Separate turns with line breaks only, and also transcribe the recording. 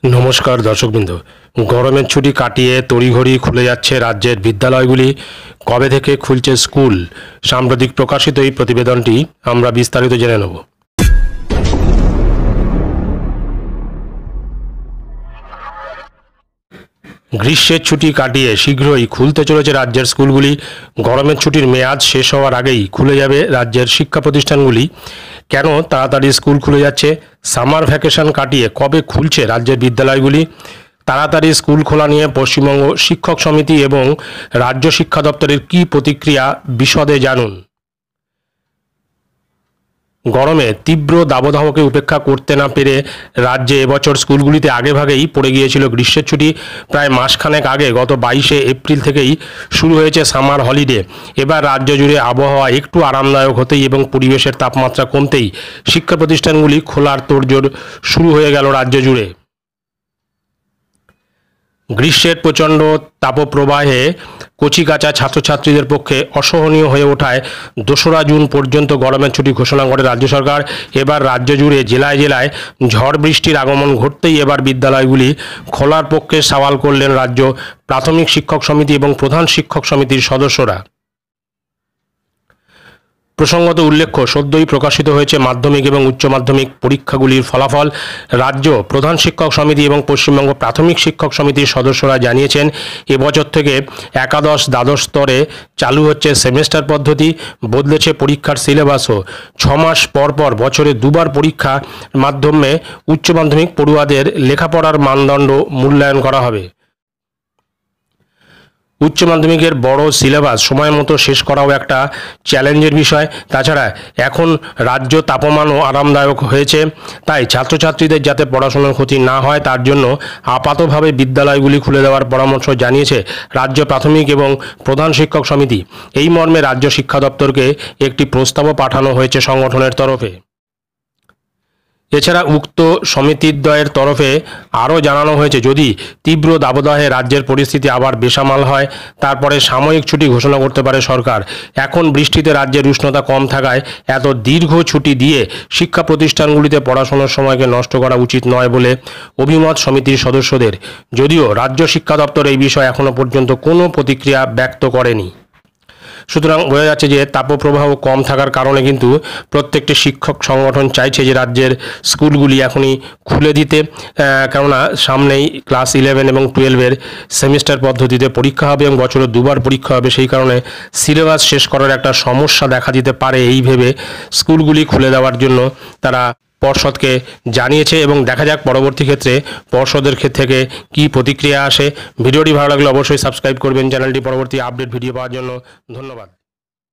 নমস্কার দর্শকবৃন্দ। গরমের ছুটি কাটিয়ে তড়িঘড়ি খুলে যাচ্ছে রাজ্যের বিদ্যালয়গুলি। কবে থেকে খুলছে স্কুল? সাম্প্রতিক প্রকাশিত এই প্রতিবেদনটি আমরা বিস্তারিত জেনে নেব। গ্রীষ্মের ছুটি কাটিয়ে শীঘ্রই খুলতে চলেছে রাজ্যের স্কুলগুলি। গরমের ছুটির মেয়াদ শেষ হওয়ার আগেই খুলে যাবে রাজ্যের শিক্ষা প্রতিষ্ঠানগুলি। কেন তাড়াতাড়ি স্কুল খুলে যাচ্ছে? সামার ভ্যাকেশন কাটিয়ে কবে খুলছে রাজ্যের বিদ্যালয়গুলি? তাড়াতাড়ি স্কুল খোলা নিয়ে পশ্চিমবঙ্গ শিক্ষক সমিতি এবং রাজ্য শিক্ষা দপ্তরের কী প্রতিক্রিয়া, বিশদে জানুন। গরমে তীব্র দাবদাহকে উপেক্ষা করতে না পেরে রাজ্যে এবছর স্কুলগুলিতে আগেভাগেই পড়ে গিয়েছিল গ্রীষ্মের ছুটি। প্রায় মাসখানেক আগে গত 22শে এপ্রিল থেকেই শুরু হয়েছে সামার হলিডে। এবার রাজ্য জুড়ে আবহাওয়া একটু আরামদায়ক হতেই এবং পরিবেশের তাপমাত্রা কমতেই শিক্ষা প্রতিষ্ঠানগুলি খোলার তোড়জোড় শুরু হয়ে গেল রাজ্য জুড়ে। গ্রীষ্মের প্রচণ্ড তাপপ্রবাহে কচিকাঁচা ছাত্রছাত্রীদের পক্ষে অসহনীয় হয়ে ওঠায় 2রা জুন পর্যন্ত গরমের ছুটি ঘোষণা করে রাজ্য সরকার। এবার রাজ্য জুড়ে জেলায় জেলায় ঝড় বৃষ্টির আগমন ঘটতেই এবার বিদ্যালয়গুলি খোলার পক্ষে সওয়াল করলেন রাজ্য প্রাথমিক শিক্ষক সমিতি এবং প্রধান শিক্ষক সমিতির সদস্যরা। প্রসঙ্গত উল্লেখ্য, সদ্যই প্রকাশিত হয়েছে মাধ্যমিক এবং উচ্চ মাধ্যমিক পরীক্ষাগুলির ফলাফল। রাজ্য প্রধান শিক্ষক সমিতি এবং পশ্চিমবঙ্গ প্রাথমিক শিক্ষক সমিতির সদস্যরা জানিয়েছেন, এবছর থেকে একাদশ দ্বাদশ স্তরে চালু হচ্ছে সেমেস্টার পদ্ধতি। বদলেছে পরীক্ষার সিলেবাসও। 6 মাস পর পর বছরে 2বার পরীক্ষার মাধ্যমে উচ্চ মাধ্যমিক পড়ুয়াদের লেখাপড়ার মানদণ্ড মূল্যায়ন করা হবে। উচ্চ মাধ্যমিকের বড় সিলেবাস সময় মতো শেষ করাও একটা চ্যালেঞ্জের বিষয়। তাছাড়া এখন রাজ্য তাপমানও আরামদায়ক হয়েছে, তাই ছাত্রছাত্রীদের যাতে পড়াশোনার ক্ষতি না হয় তার জন্য আপাতভাবে বিদ্যালয়গুলি খুলে দেওয়ার পরামর্শ জানিয়েছে রাজ্য প্রাথমিক এবং প্রধান শিক্ষক সমিতি। এই মর্মে রাজ্য শিক্ষা দপ্তরকে একটি প্রস্তাবও পাঠানো হয়েছে সংগঠনের তরফে। এছাড়া উক্ত সমিতিদ্বয়ের তরফে আরও জানানো হয়েছে, যদি তীব্র দাবদাহে রাজ্যের পরিস্থিতি আবার বেসামাল হয় তারপরে সাময়িক ছুটি ঘোষণা করতে পারে সরকার। এখন বৃষ্টিতে রাজ্যের উষ্ণতা কম থাকায় এত দীর্ঘ ছুটি দিয়ে শিক্ষা প্রতিষ্ঠানগুলিতে পড়াশোনার সময়কে নষ্ট করা উচিত নয় বলে অভিমত সমিতির সদস্যদের। যদিও রাজ্য শিক্ষা দপ্তর এই বিষয়ে এখনও পর্যন্ত কোনো প্রতিক্রিয়া ব্যক্ত করেনি। সুতরাং বোঝা যাচ্ছে যে তাপপ্রবাহ কম থাকার কারণে কিন্তু প্রত্যেকটি শিক্ষক সংগঠন চাইছে যে রাজ্যের স্কুলগুলি এখনই খুলে দিতে। কেননা সামনেই ক্লাস 11 এবং 12-এর সেমিস্টার পদ্ধতিতে পরীক্ষা হবে এবং বছরে 2বার পরীক্ষা হবে। সেই কারণে সিলেবাস শেষ করার একটা সমস্যা দেখা দিতে পারে, এই ভেবে স্কুলগুলি খুলে দেওয়ার জন্য তারা পর্ষদকে জানিয়েছে এবং দেখা যাক পরবর্তী ক্ষেত্রে পর্ষদের ক্ষেত্র থেকে কী প্রতিক্রিয়া আসে। ভিডিওটি ভালো লাগলে অবশ্যই সাবস্ক্রাইব করবেন চ্যানেলটি পরবর্তী আপডেট ভিডিও পাওয়ার জন্য। ধন্যবাদ।